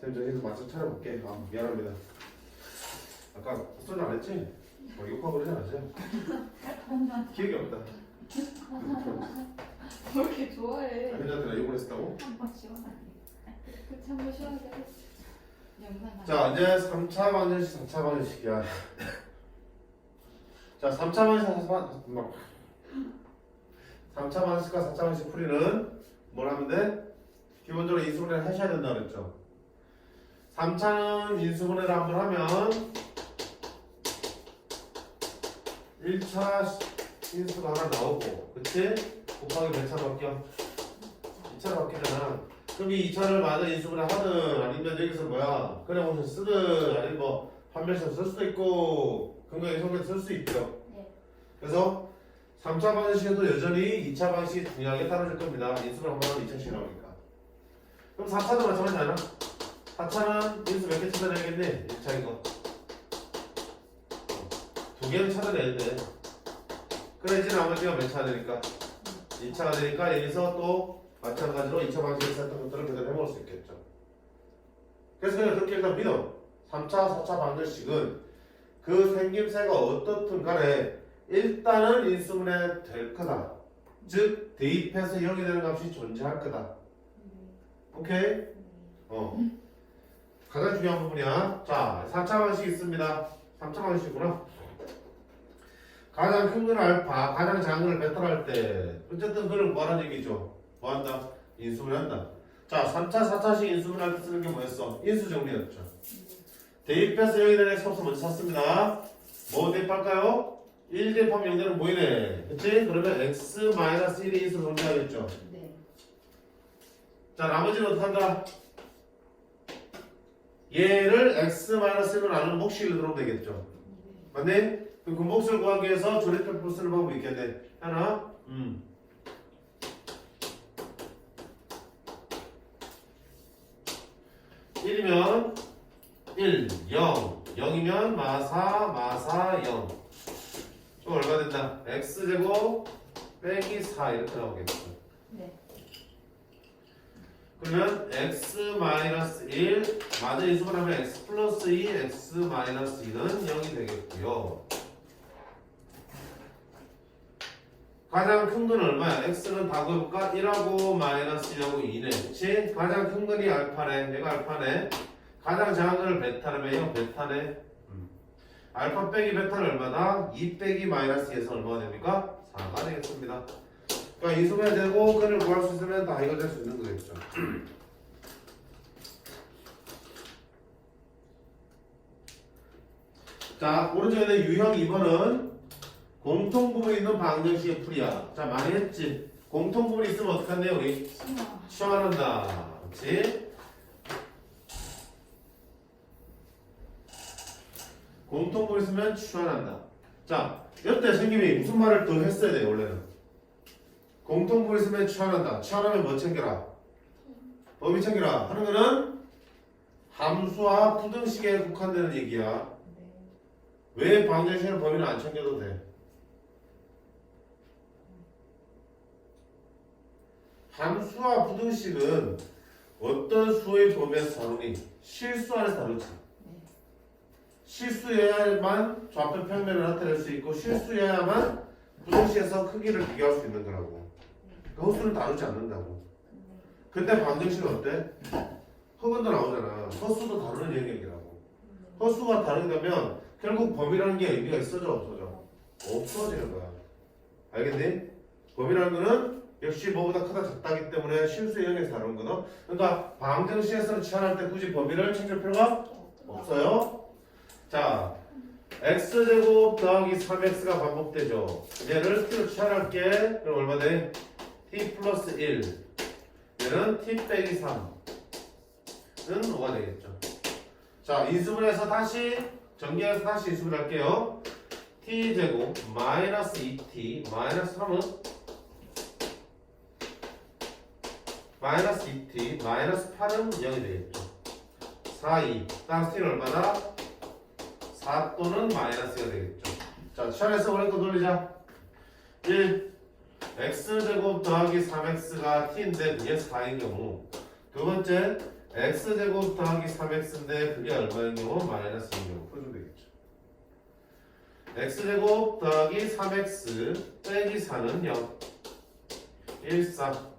쌤 정신 맞춰 차려볼게. 아 미안합니다. 아까 소리 안 했지? 욕하고 그러지 않았죠? 기억이 없다. 왜 이렇게 좋아해? 현자한테 나 욕을 했었다고? 한번 시원하게. 그치 한번 시원하게. 영상. 자 이제 3차 방정식 4차 방정식이야. 자 3차 방정식 3차 방정식과 4차 방정식 풀이는 뭘 하면 돼? 기본적으로 인수분해를 하셔야 된다 그랬죠. 3차는 인수분해를 한번 하면 1차 인수가 하나 나오고 그치? 곱하기 몇 차로 바뀌어? 2차로 바뀌잖아. 그럼 이 2차를 맞아 인수분해 하든 아니면 여기서 뭐야 그냥 오션 쓰든 아니면 뭐 판별식 쓸 수도 있고 근거에 성격 쓸 수 있죠. 네. 그래서 3차 방식에도 여전히 2차 방식이 중요하게 따라줄 겁니다. 인수분해 한번 하면 2차씩 나오니까. 그럼 4차도 마찬가지 않아? 4차는 인수 몇 개 찾아내야겠니? 1차인 거. 두 개는 찾아내야 돼. 그래야지 나머지가 몇 차가 되니까? 2차가 되니까 여기서 또 마찬가지로 2차 방식에서 했던 것들을 그대로 해먹을 수 있겠죠. 그래서 그냥 그렇게 일단 믿어. 3차, 4차 방정식은 그 생김새가 어떻든 간에 일단은 인수분해 될 거다. 즉 대입해서 0이 되는 값이 존재할 거다. 오케이? 가장 중요한 부분이야. 자, 4차 방식 있습니다. 3차 방식이구나. 가장 큰 건 알파, 가장 작은 걸 베타로 할 때 어쨌든 그걸 뭐하는 얘기죠? 뭐한다? 인수분해 한다. 자, 3차, 4차식 인수분해 할 때 쓰는 게 뭐였어? 인수 정리였죠. 대입해서 0이 되는 x 값을 먼저 찾습니다. 뭐 대입할까요? 1 대입하면 0 되는 보이네. 그치? 그러면 x-1이 인수 정리하겠죠. 네. 자, 나머지는 어떻게 한다? 얘를 x-1로 나누는 몫식을 들어오면 되겠죠. 맞네? 그럼 그 몫을 구하기 위해서 조립해서 쓰는 방법이 있겠네. 하나, 1이면 1, 0, 0이면 마사 0. 좀 얼마 된다? x제곱 빼기 4 이렇게 나오겠죠. 네. 그러면 x-1 맞은 인수분 하면 x 플러스 2, x 마이너스 2는 0이 되겠고요. 가장 큰 건 얼마야? x는 다 구해볼까? 1하고 마이너스 1하고 2네. 그치? 가장 큰 건이 알파네. 얘가 알파네. 가장 작은 건 베타라며요. 베타네. 알파 빼기 베타는 얼마다? 2 빼기 마이너스 2에서 얼마가 됩니까? 4가 되겠습니다. 그러니까 인수분해 되고 끈을 구할 수 있으면 다 이거 될 수 있는 거겠죠. 자, 오른쪽에 유형 2번은 공통부분 있는 방정식의 풀이야. 자, 많이 했지? 공통부분 있으면 어떡한대 우리? 시험한다. 그렇지? 공통부분 있으면 취환한다. 자, 이때 선생님이 무슨 말을 더 했어야 돼 원래는? 공통부분 있으면 취환한다. 취환하면 뭐 챙겨라? 범위 챙겨라. 하는 거는 함수와 부등식에 국한되는 얘기야. 왜 방정식은 범위는 안 챙겨도 돼? 함수와 부등식은 어떤 수의 범위에서 다루니? 실수 안에서 다루지. 실수여야만 좌표 평면을 나타낼 수 있고 실수여야만 부등식에서 크기를 비교할 수 있는 거라고. 그러니까 허수를 다루지 않는다고. 근데 방정식은 어때? 허근도 나오잖아. 허수도 다루는 영역이라고. 허수가 다르다면 결국 범위라는 게 의미가 있어져 없어져? 없어지는 거야. 알겠니? 범위라는 거는 역시 뭐보다 크다 작다기 때문에 실수 영역에서 다루는 거다. 그러니까 방정식에서는 취한할 때 굳이 범위를 챙길 필요가 없어요. 자, x제곱 더하기 3x가 반복되죠. 얘를 t로 취한할게. 그럼 얼마 돼? t 플러스 1. 얘는 t 빼기 3는 5가 되겠죠. 자, 인수분해서 다시 정리해서 다시 인수분 할게요. t제곱 마이너스 2t 마이너스 3은 마이너스 2t 마이너스 8은 0이 되겠죠. 4, 2 따라서 t는 얼마나? 4 또는 마이너스가 되겠죠. 자, 취한해서 오늘 거 돌리자. 1 x제곱 더하기 3x가 t인데 그게 4인 경우 두 번째 x제곱 더하기 3x인데 그게 얼마인 경우? 마이너스인 경우 풀어주면 되겠죠. x제곱 더하기 3x 빼기 4는 0 1, 4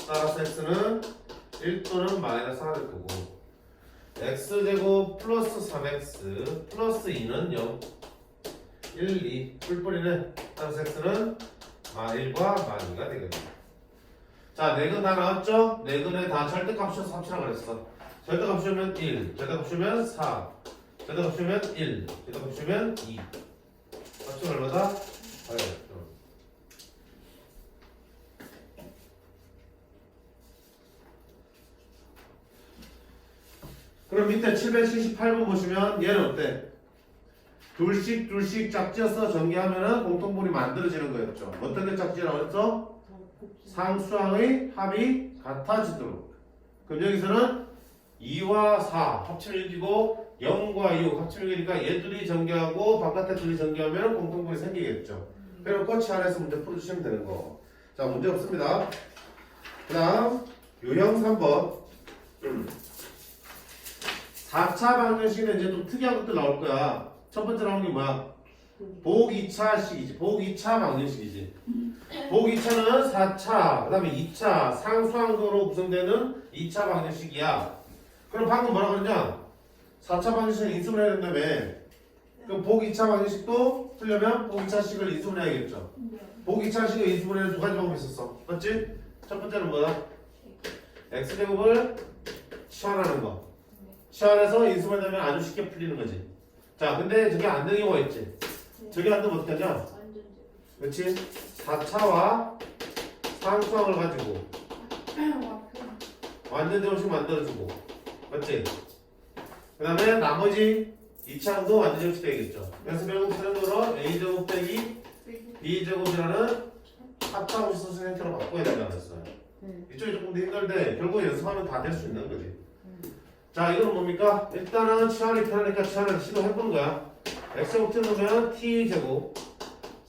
따라서 x는 1 또는 마이너스 4될 거고 x제곱 플러스 3x 플러스 2는 0 1, 2 뿔뿔이네. 따라서 x는 마1과 마2가 되겠네. 자, 네근 다 나왔죠? 네근에 다 절대값이어서 합치라고 그랬어. 절대값이면 1, 절대값이면 4, 절대값이면 1, 절대값이면 2. 합치면 얼마다? 8. 그럼 밑에 778번 보시면 얘는 어때? 둘씩 짝지어서 전개하면은 공통분이 만들어지는 거였죠. 어떤 게 짝지라고 했어? 상수항의 합이 같아지도록. 그럼 여기서는 2와 4 합치면 6이고 0과 6 합치면 6이니까 얘들이 전개하고 바깥에 둘이 전개하면 공통분이 생기겠죠. 그럼 꼬치 안에서 문제 풀어주시면 되는 거. 자, 문제 없습니다. 그 다음 유형 3번 4차 방정식은 이제 좀 특이한 것들 나올 거야. 첫 번째 나오는 게 뭐야? 복 2차식이지. 복 2차 방정식이지. 복 2차는 4차, 그 다음에 2차 상수항으로 구성되는 2차 방정식이야. 그럼 방금 뭐라 그랬냐? 4차 방정식은 인수분해 해야 된다며. 그럼 복 2차 방정식도 풀려면 복 2차식을 인수분해 해야겠죠. 복 2차식을 인수분해는 두 가지 방법이 있었어. 맞지? 첫 번째는 뭐야? x제곱을 치환하는 거. 치환해서 인수분해되면 아주 쉽게 풀리는 거지. 자, 근데 저게 안 되는 경우가 있지. 저게 안 되면 어떻게 하냐? 그렇지? 4차와 상수항을 가지고 완전 제곱식 만들어주고, 맞지? 그 다음에 나머지 2차도 완전 제곱식 되겠죠. 그래서 결국 세로로 a제곱 빼기 b제곱이라는 합차함수 소수 형태로 바꿔야 된다고 했어요. 이쪽이 조금 더 힘들데 결국 연습하면 다 될 수 있는 거지. 자, 이거는 뭡니까? 일단은 치환이 편하니까 치환을 시도해보는 거야. x제곱 틀으면 t제곱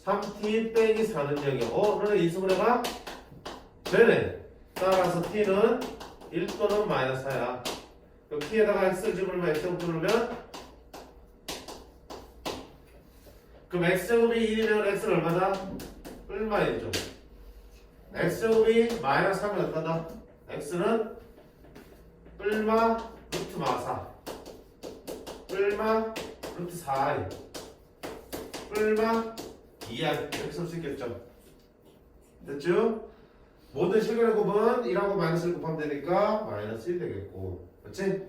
3t 빼기 4는 0이야. 그러네 인수분해가 되네. 따라서 t는 1 또는 마이너스 4야. 그럼 t에다가 x를 집어넣으면 x제곱 틀으면 그럼 x제곱이 1이면 x는 얼마다? 얼마이죠? x제곱이 마이너스 3이 어떠다? x는 얼마? 루트 마사 얼마? 루트 4i 얼마? 2i 이렇게 쓸 수 있겠죠. 됐죠? 모든 실근의 곱은 1하고 마이너스를 곱하면 되니까 마이너스 1 되겠고, 그렇지?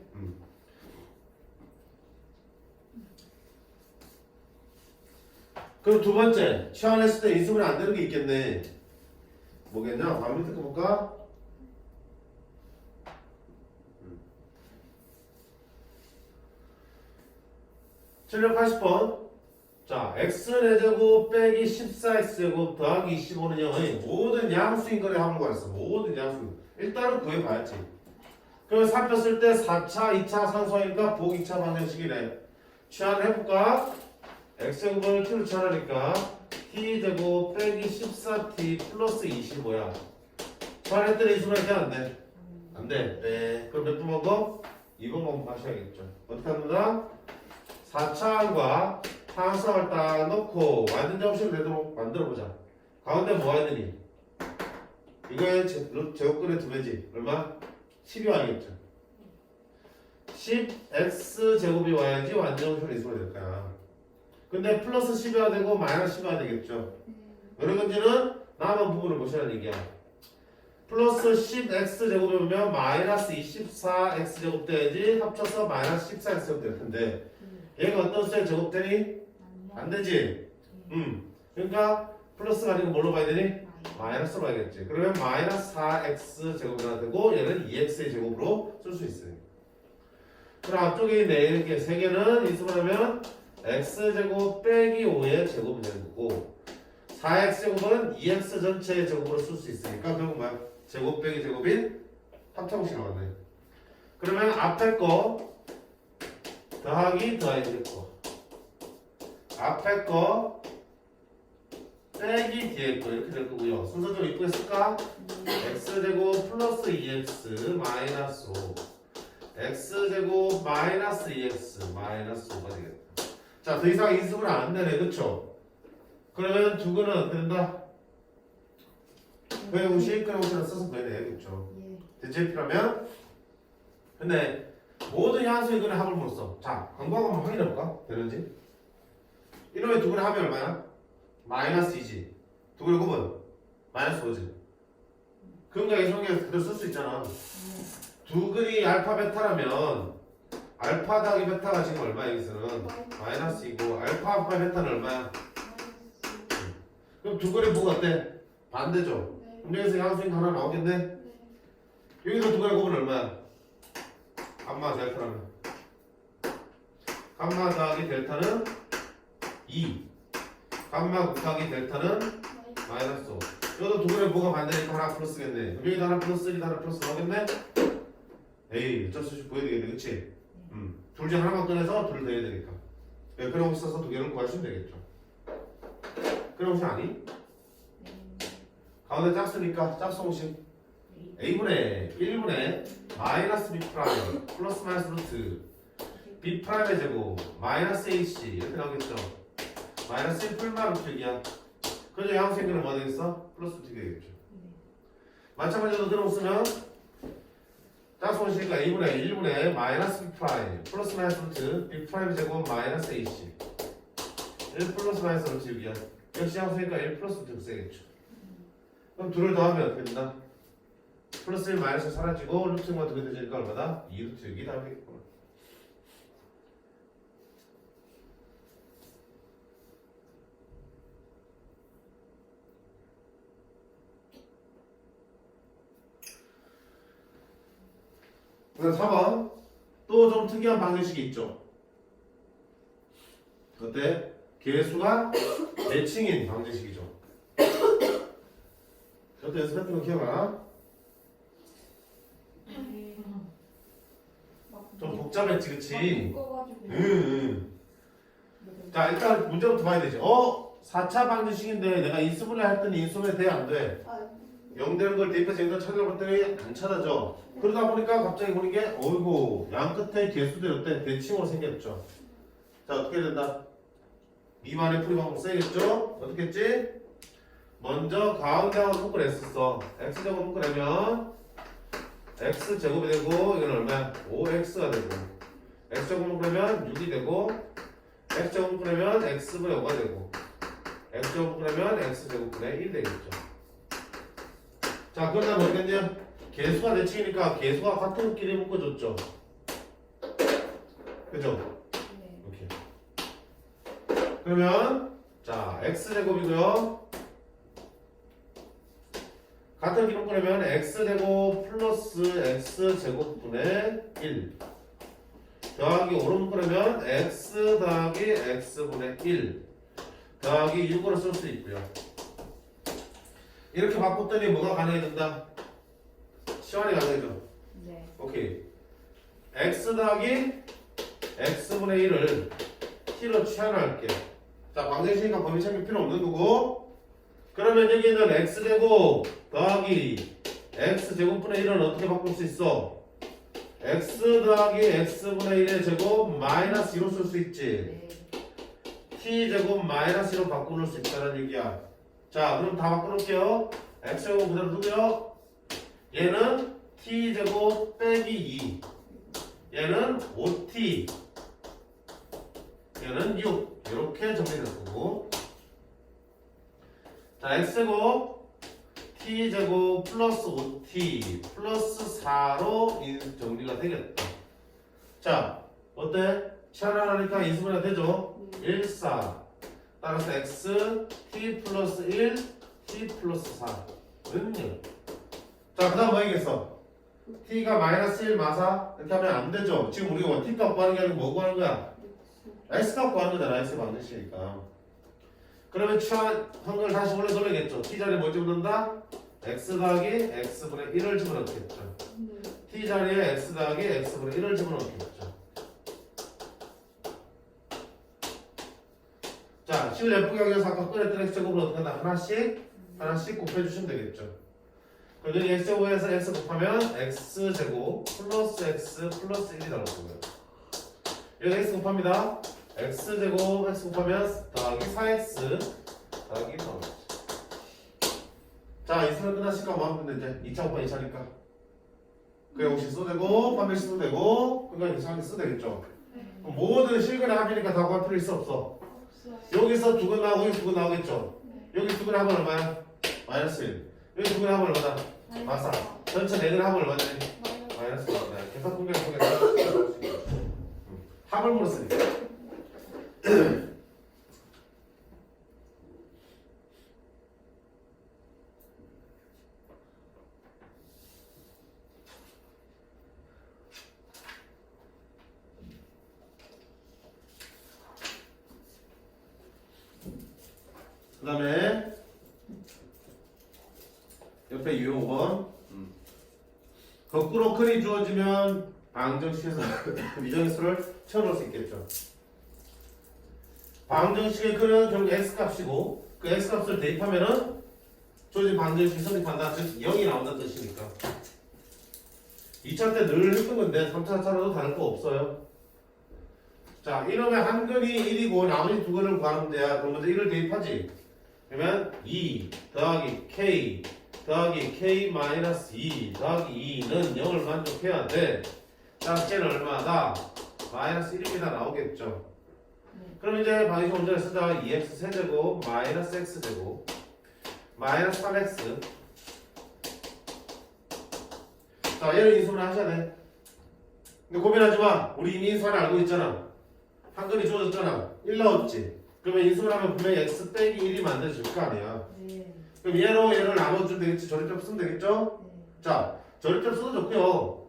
그럼 두 번째 치환했을 때 인수분해 안 되는 게 있겠네. 뭐겠냐? 바로 밑에 거 볼까? 780번. 자, x제곱 빼기 14x제곱 더하기 25는 0의 모든 양수인 거래 합을 구했어. 모든 양수. 일단은 구해봐야지. 그러면 살폈을 때 4차, 2차 상수하니까 복 2차 방정식이네. 치환을 해볼까? x제곱을 t로 치환하니까 t제곱 빼기 14t 플러스 25야. 치환했더니 이수분해 돼? 안 돼? 안 돼. 네. 그럼 몇 번 먹어? 2번 공부 하셔야겠죠. 어떻게 합니다? 4차항과 상수항을 딱 넣고 완전 접시를 되도록 만들어보자. 가운데 뭐 해야 되니? 이거의 제곱근의 2배지. 얼마? 10이 와야겠죠. 10x제곱이 와야지 완전 접시를 이수가 될 거야. 근데 플러스 10이 와야 되고 마이너스 10이 와야 되겠죠. 어느 건지는 남은 부분을 보시라는 얘기야. 플러스 10x제곱이면 마이너스 24x제곱 돼야지 합쳐서 마이너스 14x제곱 될 텐데 얘가 어떤 수의 제곱되니? 안 되지? 그러니까 플러스 가지고 뭘로 봐야 되니? 마이너스로 봐야겠지. 그러면 마이너스 4x 제곱이나 되고 얘는 2x의 제곱으로 쓸 수 있으니까. 그럼 앞쪽에 4개, 3개는 인수분하면 x제곱 빼기 5의 제곱이 되는 거고 4x 제곱은 2x 전체의 제곱으로 쓸 수 있으니까 결국 뭐야? 제곱 빼기 제곱인 합차공식 나왔네. 그러면 앞에 거 더하기 더해질 거 앞에 거 빼기 뒤에 거 이렇게 될 거고요. 순서 좀 이쁘게 쓸까? x제곱 플러스 2x 마이너스 5 x제곱 마이너스 2x 마이너스 5가 되겠다. 자, 더 이상 인수분 안 되네, 그쵸? 그러면 두 근은 어떻게 된다? 그의 공식, 그의 공식을 써서 구해내, 그쵸? 예. 대체 필요하면 근데 모든 향수의 근의 합을 못 써. 자, 광고 한번 확인해볼까? 되는지? 이놈의 두 근의 합이 얼마야? 마이너스 2지. 두 근의 곱은? 마이너스 5지. 근과 예성계에서 그대로 쓸 수 있잖아. 두 근이 알파 베타라면 알파 더하기 베타가 지금 얼마야? 여기서는 마이너스 2고 알파 베타는 얼마야? 그럼 두 근의 부가 어때? 반대죠? 네. 그럼 여기서 향수인 하나 나오겠네? 네. 여기서 두 근의 곱은 얼마야? 감마 델타라면 감마 더하기 델타는 2 감마 곱하기 델타는 마이너스 5 여기도 두 근의 부가 반대니까 하나 플러스겠네. 그럼 여기도 하나 플러스 여기도 하나 플러스 나오겠네? 에이 어쩔 수 없이 보여야 되겠네, 그치? 둘 중 하나만 꺼내서 둘 더해야 되니까. 네, 그런 거 써서 두 개를 구하시면 되겠죠. 그런 것이 아니? 가운데 짝수니까 짝수 공식 a분의 1분의 마이너스 b 프라임 플러스 마이너스 루트 b 프라임의 제곱 마이너스 ac 이렇게 나오겠죠. 마이너스 1 풀마 루트 6이야. 그래서 양수행근은 뭐가 되겠어? 플러스 루트 되겠죠. 마찬가지로 들어오시면 짝수 공식이니까 a분의 1분의 마이너스 b 프라임 플러스 마이너스 루트 b 프라임의 제곱 마이너스 ac 1 플러스 마이너스 루트 6이야. 역시 양수니까 1 플러스 루트 쓰겠죠. 그럼 둘을 더하면 어떻게 된다? 플러스 1 마이너스 사라지고 루트가 두 개 되니까 얼마다? 2루트 6이 나오겠구나. 그다음 4번 또 좀 특이한 방정식이 있죠. 어때? 개수가 대칭인 방정식이죠. 저도 연습했던 거 기억나? 좀 복잡했지, 그치? 자, 일단 문제부터 봐야 되지. 4차 방정식인데 내가 인수분해 했더니 인수분해 돼, 안 돼? 0 되는 걸 대입해서 여기다 찾아봤더니 안 찾아져. 그러다 보니까 갑자기 보는 게, 어이구, 양 끝에 개수들이 어때? 대칭으로 생겼죠. 자, 어떻게 된다? 미만의 풀이 방법 써야겠죠? 어떻게 했지? 먼저 가운데하고 묶어를 했었어. x제곱 묶으려면 x제곱이 되고 이건 얼마야? 5x가 되고 x제곱 묶으려면 6이 되고 x제곱 묶으려면 x분의 5가 되고 x제곱 묶으려면 x제곱분의 1 되겠죠. 자, 그러다 뭐겠냐? 개수가 대칭이니까 개수가 같은 끼리 묶어줬죠. 그죠? 이렇게. 그러면 자, x제곱이고요. 같은 기록 꺼내면 x제곱 플러스 x제곱분의 1 더하기 5로 꺼내면 x 더하기 x분의 1 더하기 6으로 쓸 수 있고요. 이렇게 바꿨더니 뭐가 가능해진다? 시환이 가능해져. 네. 오케이. x 더하기 x분의 1을 t로 취환할게. 자, 방정식이니까 범위 찾기 필요 없는 거고, 그러면 여기는 x제곱 더하기 x제곱분의 1은 어떻게 바꿀 수 있어? x 더하기 x분의 1의 제곱 마이너스 2로 쓸 수 있지. 네. t제곱 마이너스 2로 바꿀 수 있다는 얘기야. 자, 그럼 다 바꿔놓을게요. x제곱 그대로 두고요. 얘는 t제곱 빼기 2, 얘는 5t, 얘는 6. 이렇게 정리될 거고, 자, x제곱 t제곱 플러스 5t 플러스 4로 정리가 되겠다. 자, 어때? 치환하니까 인수분해가 되죠? 1, 4 따라서 x t 플러스 1 t 플러스 4는 0. 자, 그 다음 뭐 하겠어? t가 마이너스 1 마사 이렇게 하면 안 되죠? 지금 우리가 t값 구하는 게 아니고 뭐 구하는 거야? x값 구하는 거잖아. x 방정식이니까. 그러면 취한 걸 다시 원래 돌려야겠죠. t 자리에 뭐 집어넣는다? x 더하기 x분의 1을 집어넣겠죠. t 자리에 x 더하기 x분의 1을 집어넣겠죠. 자, 식을 예쁘게 하기 위해서 아까 꺼냈던 x제곱을 어떻게 한다? 하나씩 곱해주시면 되겠죠. 그럼 여기 x제곱에서 x 곱하면 x제곱 플러스 x 플러스 1이 나올 거고요. 여기 x 곱합니다. x제곱 x 곱하면 더하기 4x 더하기 나오겠죠. 자, 이 수능 끝났으니까 뭐 하면 되는데 2차 곱하기 2차니까 그래 혹시 써도 되고 판별식 써도 되고 그러니까 이상하게 써도 되겠죠. 그럼 모든 실근의 합이니까 다 구할 필요 있어 없어? 없어요. 여기서 두근 나오고 여기 두근 나오겠죠. 네. 여기 두근 합은 얼마야? 마이너스 1. 여기 두근 합은 얼마다? 마사. 전체 네근 합은 얼마냐? 마이너스 1. 계산 통계를 통해서 나올 수 있겠죠. 합을 물었으니까. 그 다음에 옆에 유형 5번 거꾸로 큰이 주어지면 방정식에서 미정의 수를 채워넣을 수 있겠죠. 방정식의 큰은 결국 x값이고 그 x값을 대입하면은 주어진 방정식이 성립한다. 즉 0이 나온다는 뜻이니까 2차 때 늘 했던 건데 3차, 4차로도 다를 거 없어요. 자, 이놈의 한 근이 1이고 나머지 두 근을 구하는 데야. 그럼 먼저 1을 대입하지. 그러면 2 더하기 k 더하기 k 마이너스 2 더하기 2는 0을 만족해야 돼. 따라서 쟤는 얼마다? 마이너스 1입니다 나오겠죠. 그럼 이제 방정식 문제를 쓰자. 2x 세제곱 마이너스 x제곱 마이너스 3x. 자, 얘를 인수분해 하셔야 돼. 근데 고민하지 마. 우리 이미 인수분해 알고 있잖아. 한 근이 주어졌잖아. 1 나왔지. 그러면 인수분해하면 분명히 x 빼기 1이 만들어질 거 아니야. 네. 그럼 얘를 나눠주면 되겠지. 절입점 쓰면 되겠죠? 네. 자, 절입점 써도 좋고요.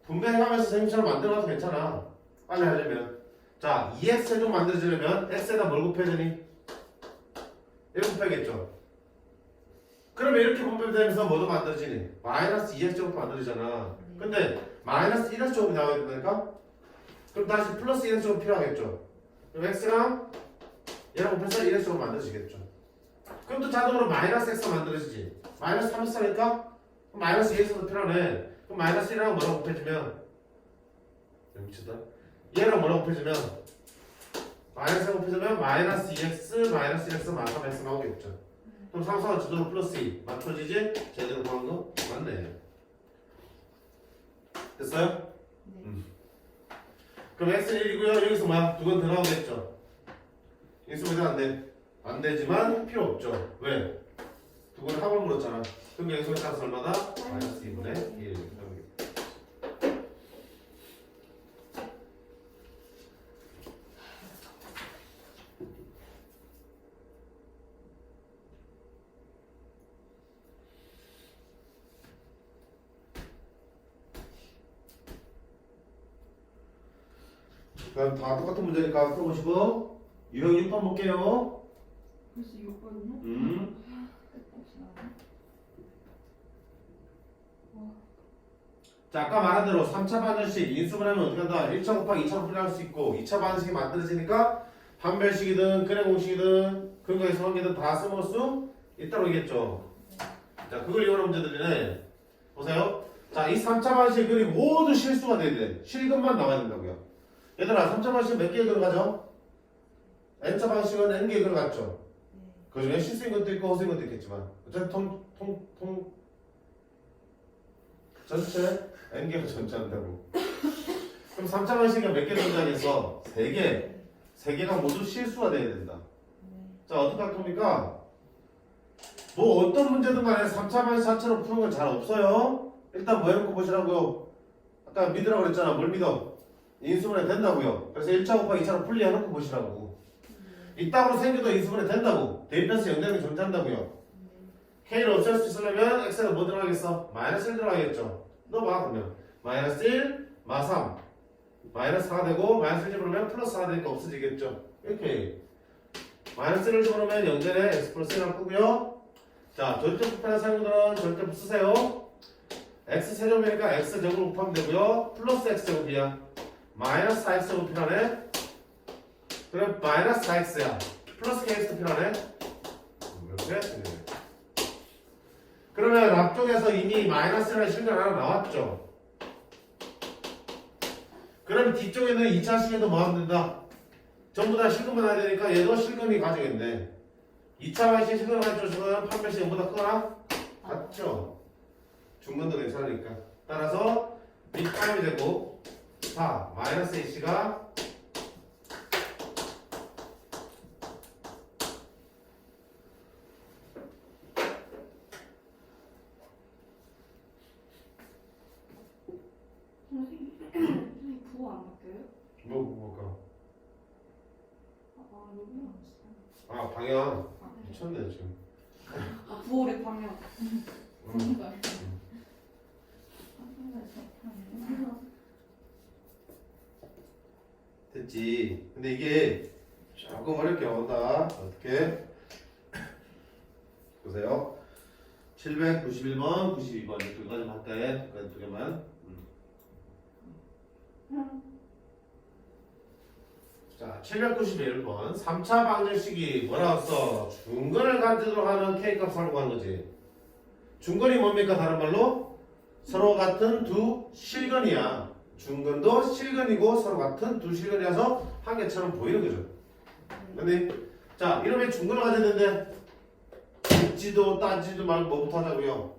분배하면서 생처럼 만들어놔도 괜찮아. 빨리 하려면. 자, 2x 세종 만들어지려면 x에다 뭘 곱해야 되니? 1 곱해야겠죠. 그러면 이렇게 분배되면서 뭐도 만들어지니? 마이너스 2x 제곱도 만들어지잖아. 근데 마이너스 1x 제곱이 나와야 된다니까? 그럼 다시 플러스 1x 제곱 필요하겠죠. 그럼 x랑 얘랑 곱해서 1x 제곱 만들어지겠죠. 그럼 또 자동으로 마이너스 x가 만들어지지. 마이너스 3x니까 마이너스 2x도 필요하네. 그럼 마이너스 1이랑 뭐랑 곱해지면 미쳤다. 얘랑 뭐랑 곱해지면 마이너스랑 곱해지면 마이너스 2x 마이너스 1x 마이너스 3x 나오겠죠. 그럼 3, 4가 제대로 플러스 2 맞춰지지? 제대로 보는 거 맞네. 됐어요? 네. 그럼 x는 1이고요. 여기서 뭐야? 두 건 더 나오겠죠. 인수분해 안 돼. 안 되지만 필요 없죠. 왜? 두 건 합을 물었잖아. 그럼 여기서 따라서 얼마다? 마이너스 2분의 1. 그럼 다 똑같은 문제니까 풀어보시고 유형 6번 볼게요. 벌써 6번이요? 자, 아까 말한 대로 3차 반정식 인수분해하면 어떻게 한다? 1차 곱하기 2차로 분해할 수 있고 2차 반정식이 만들어지니까 판별식이든 근해 공식이든 근거의 수학이든 다 써먹을 수 있다고 얘기했죠. 자, 그걸 이용하는 문제들이네. 보세요. 자, 이 3차 반정식 그리 모두 실수가 돼야 돼. 실근만 나와야 된다고요. 얘들아, 3차 반정식 몇 개의 근을 가져? n차 반식은 n개의 근을 갖죠. 그 중에 실수인 것도 있고 허수인 것도 있겠지만 어차피 전체 n개가 존재한다고. 그럼 3차 반식이 몇 개 존재하겠어? 3개. 3개가 모두 실수가 돼야 된다. 자, 어떻게 할 겁니까? 뭐 어떤 문제든 간에 3차 반식 자체로 푸는 건 잘 없어요. 일단 뭐 해놓고 보시라고요. 아까 믿으라고 그랬잖아. 뭘 믿어? 인수분해 된다고요. 그래서 1차 곱하기 2차로 분리해놓고 보시라고. 이따구로 생겨도 인수분해 된다고. 대입해서 영역이 존재한다고요. k를 없앨 수 있으려면 x에다 뭐 들어가겠어? 마이너스 1 들어가겠죠. 넣어봐 그러면 마이너스 1, 마 3 마이너스 4가 되고 마이너스 1 집어넣으면 플러스 4가 되니까 없어지겠죠. 이렇게 마이너스 1을 집어넣으면 영전에 x 플러스 1을 바꾸고요. 자, 절대 부패하는 사용들은 절대 부 쓰세요. x 세제곱이니까 x 제곱을 곱하면 되고요. 플러스 x 제곱이야. 마이너스 4x 제곱이라네. 그럼 마이너스 4x야. 플러스 kx 필요하네. 이렇게 되네. 그러면 앞쪽에서 이미 마이너스라는 실근 하나 나왔죠. 그러면 뒤쪽에는 2차 식에도 뭐 하면 된다? 전부 다 실근만 해야 되니까 얘도 실근이 가져겠네. 2차 방식 실근을 가지고 주면 판별식 전보다 크거나 같죠. 중근도 괜찮으니까. 따라서 밑 타임이 되고 4 마이너스 H가 선생님 부호 안 바뀌어요? 뭘까? 아 여기 안 왔어요. 아 방향 아, 네. 미쳤네 지금. 아 부호의 방향. 그런가요? 됐지. 근데 이게 조금 어렵게 나온다. 어떻게? 보세요. 791번, 92번 두 가지 할게. 두 개만. 자, 791번 3차 방정식이 뭐라고 써? 중근을 가지도록 하는 K값 살고 하는 거지. 중근이 뭡니까? 다른 말로 서로 같은 두 실근이야. 중근도 실근이고 서로 같은 두 실근이라서 한 개처럼 보이는 거죠. 근데 자, 이러면 중근을 가져야 되는데 묻지도 따지도 말고 뭐부터 하자고요?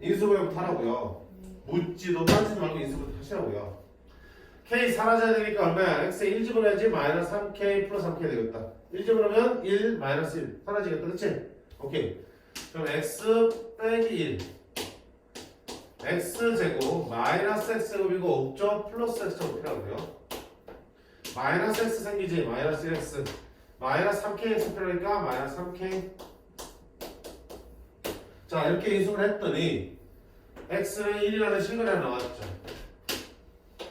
인수분해부터 하라고요. 묻지도 따지도 말고 인수분해 하시라고요. K 사라져야 되니까 얼마야? X에 1 집어넣어야지 마이너스 3K 플러스 3K 되겠다. 1 집어넣으면 1 마이너스 1 사라지겠다. 그치? 오케이. 그럼 X 빼기 1 X제곱 마이너스 X제곱이고 없죠? 플러스 X제곱 필요하고요. 마이너스 X 생기지? 마이너스 X 마이너스 3KX 필요하니까 마이너스 3K. 자 이렇게 인수를 했더니 X는 1이라는 실근이 하나 나왔죠.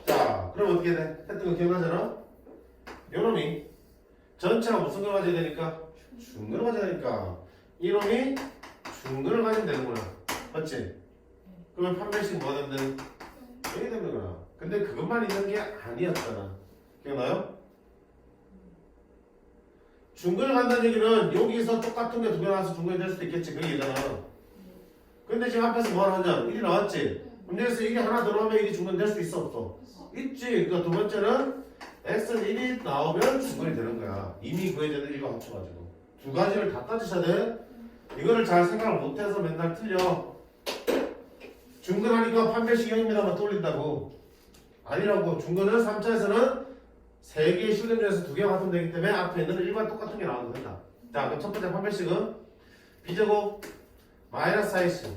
자, 그럼 어떻게 돼? 했던 거 기억나잖아? 요놈이 전체가 무슨 걸 가져야 되니까? 중근을 가져야 되니까 이놈이 중근을 가지면 되는구나. 맞지? 그러면 판별식 뭐가 되면 되는? 0이 되는 거야. 근데 그것만 있는 게 아니었잖아. 기억나요? 중근을 간다는 얘기는 여기서 똑같은 게 두 개 나와서 중근이 될 수도 있겠지. 그 얘기잖아. 근데 지금 앞에서 뭐 하냐? 1이 나왔지? 문제에서 1이 하나 더 나오면 1이 중근 될 수 있어 없어? 있지. 그러니까 두 번째는 x는 1이 나오면 중근이 되는 거야. 이미 구해져는 1과 합쳐가지고. 두 가지를 다 따지셔야 돼. 이거를 잘 생각을 못해서 맨날 틀려. 중근하니까 판별식 0입니다만 떠올린다고. 아니라고. 중근은 3차에서는 3개의 실근 중에서 2개가 같으면 되기 때문에 앞에 있는 1과 똑같은 게 나와도 된다. 자, 그럼 첫 번째 판별식은 b제곱 마이너스 4ac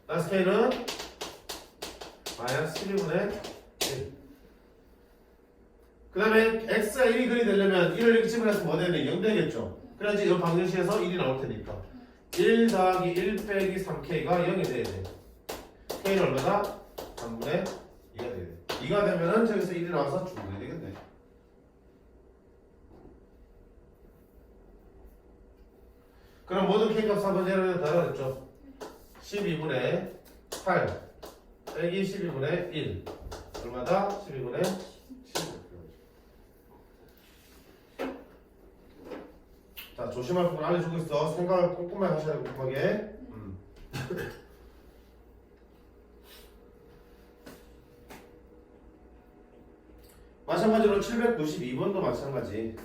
플러스 k는 마이너스 12분의 1. 그 다음에 x가 1이 근이 되려면 1을 이렇게 집어넣어서 뭐 되네? 0 되겠죠. 그래야지 이 방정식에서 1이 나올 테니까 1 더하기 1 빼기 3k가 0이 돼야 돼. k는 얼마다? 3분의 2가 돼야 돼. 2가 되면은 저기서 1이 나와서 중분이 되겠네. 그럼 모든 k값 4분의 1은 다 나왔죠. 12분의 8 빼기 12분의 1 얼마다? 12분의 15. 자, 조심할 부분 알려주고 있어. 생각을 꼼꼼하게 하셔야 돼. 꼼꼼하게. 마찬가지로 792번도 마찬가지.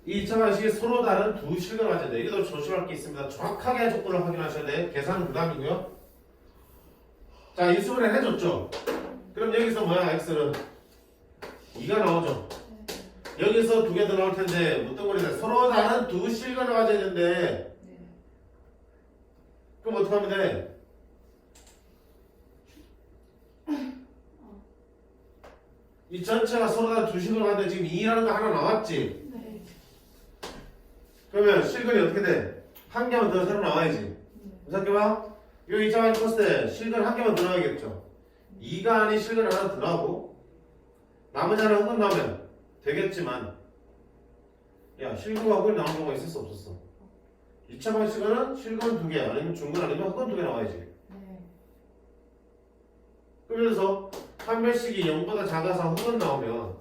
이 2차 방식이 서로 다른 두 실근을 가져야 돼. 이것도 조심할 게 있습니다. 정확하게 조건을 확인하셔야 돼. 계산은 부담이고요. 자, 인수분해 해줬죠? 그럼 여기서 뭐야? x는 2가 나오죠? 여기서 2개 더 나올 텐데 어떤 거냐? 서로 다른 두 실근을 가져야 되는데 그럼 어떻게 하면 돼? 이 전체가 서로 다른 두 실근을 가는데 지금 2라는 거 하나 나왔지? 그러면 실근이 어떻게 돼? 한 개만 더 새로 나와야지. 생각해봐. 이 2차 방식 컸을 때 실근 한 개만 더 나와야겠죠. 2가 아닌 실근 하나 더 나오고 나머지 하나 흑근 나오면 되겠지만 야 실근과 흑근이 나오는 경우가 있을 수 없었어. 2차 방식은 실근 2개 아니면 중근 아니면 흑근 2개 나와야지. 그래서 판별식이 0보다 작아서 흑은 나오면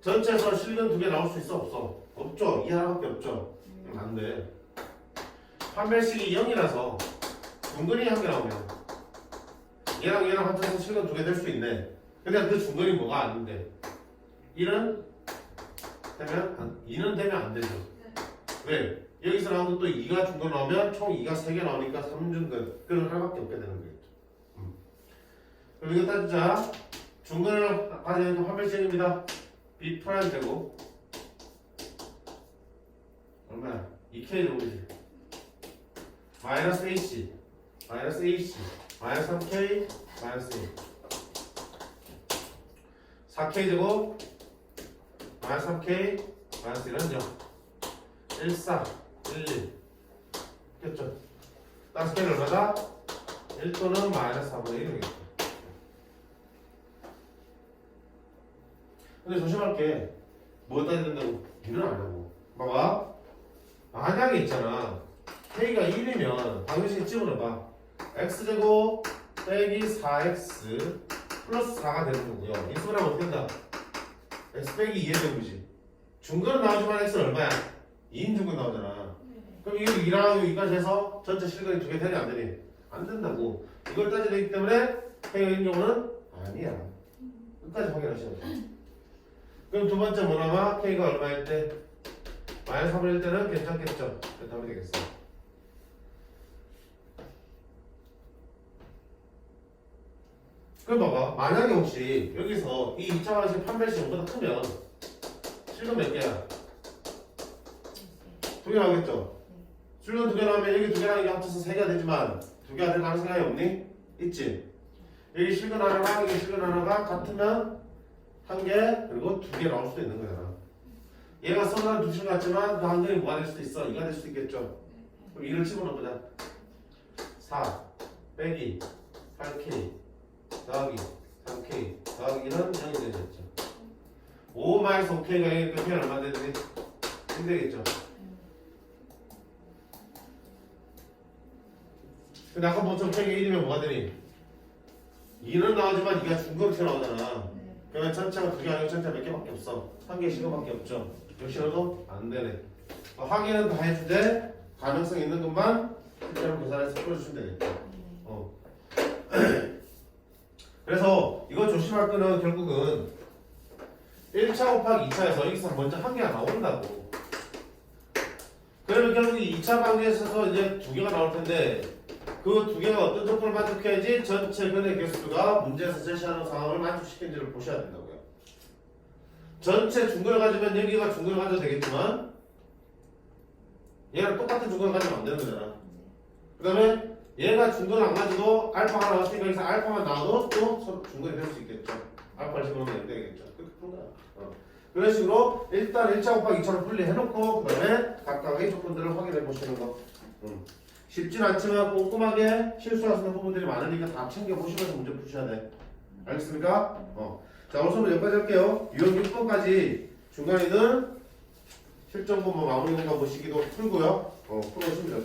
전체에서 실근 2개 나올 수 있어 없어? 없죠. 이 하나밖에 없죠. 안 돼. 판별식이 0이라서 중근이 1개 나오면 얘랑 합쳐서 실근 2개 될 수 있네. 근데 그 중근이 뭐가 아닌데 1은 되면 2는 되면 안 되죠. 왜? 여기서 나오는 또 2가 중근 나오면 총 2가 3개 나오니까 3중근. 그럼 하나밖에 없게 되는 거겠죠. 그럼 이거 따지자. 중근을 가지는 판별식입니다. B 프라임 되고 얼마야? 2K 되고지. 마이너스 AC 마이너스 AC 마이너스 3K 마이너스 1 4K 되고 마이너스 3K 마이너스 1은 0 1, 4 1, 1 됐죠? 다시 K는 얼마다? 1 또는 마이너스 4분의 1이 되겠죠. 근데 조심할 게 뭐 따야 된다고? 일은 안 하고 봐봐. 만약에 있잖아 K가 1이면 방정식 집어넣어봐. X제곱 빼기 4X 플러스 4가 되는 거고요. 인수분하면 어떻게 된다? X 빼기 2의 제곱이지. 중근은 나오지만 X는 얼마야? 2인 중근 나오잖아. 그럼 이거 2랑 2까지 해서 전체 실근이 2개 되니 안 되니? 안 된다고. 이걸 따져야 되기 때문에 K가 1인 경우는 아니야. 끝까지 확인하셔야 돼. 그럼 두 번째 뭐 나와? K가 얼마일 때? 마이너스 3분의 1 때는 괜찮겠죠? 답이 되겠어. 그럼 봐봐. 만약에 혹시 여기서 이 2차 방식 판별식 0보다 크면 실근 몇 개야? 2개 나오겠죠? 실근 2개 나오면 여기 2개랑 이게 합쳐서 3개가 되지만 2개가 될 가능성이 없니? 있지? 여기 실근 하나가 여기 실근 하나가 같으면 1개 그리고 2개 나올 수도 있는 거잖아. 얘가 선한 두 실 같지만 그 한 개이 뭐가 될 수도 있어? 2가 될 수도 있겠죠? 그럼 2를 집어넣어보자. 4 빼기 8K 더하기 3K 더하기 1은 0이 되겠죠. 5 마이너스 5K가 0이니까 K는 얼마 되지? 1 되겠죠. 근데 아까 보통 K가 1이면 뭐가 되니? 2는 나오지만 2가 중근으로 나오잖아. 그러면 전체가 2개 아니고 전체가 몇 개밖에 없어. 1개 실근밖에 없죠. 역시라도 안 되네. 확인은 다 해주되 가능성 있는 것만 실제로 계산해서 풀어주시면 되겠죠. 그래서 이거 조심할 거는 결국은 1차 곱하기 2차에서 여기서 먼저 한 개가 나온다고. 그러면 결국 2차 방정식에서 이제 2개가 나올 텐데 그 2개가 어떤 조건을 만족해야지 전체 근의 개수가 문제에서 제시하는 상황을 만족시키는지를 보셔야 된다고요. 전체 중근을 가지면 여기가 중근을 가져도 되겠지만 얘랑 똑같은 중근을 가지면 안 되는 거잖아. 그 다음에 얘가 중근을 안 가지고 알파가 나왔으니까 여기서 알파만 나와도 또 서로 중근이 될 수 있겠죠. 알파를 집어넣으면 안 되겠죠. 그렇게 푸는 거야. 그런 식으로 일단 1차 곱하기 2차로 분리해놓고 그 다음에 각각의 조건들을 확인해 보시는 거. 쉽진 않지만 꼼꼼하게 실수하시는 부분들이 많으니까 다 챙겨보시면서 문제 푸셔야 돼. 알겠습니까? 자, 오늘 수업 여기까지 할게요. 유형 6번까지 중간에는 실전 부분 마무리 공간 보시기도 풀고요. 풀어주시면 돼요.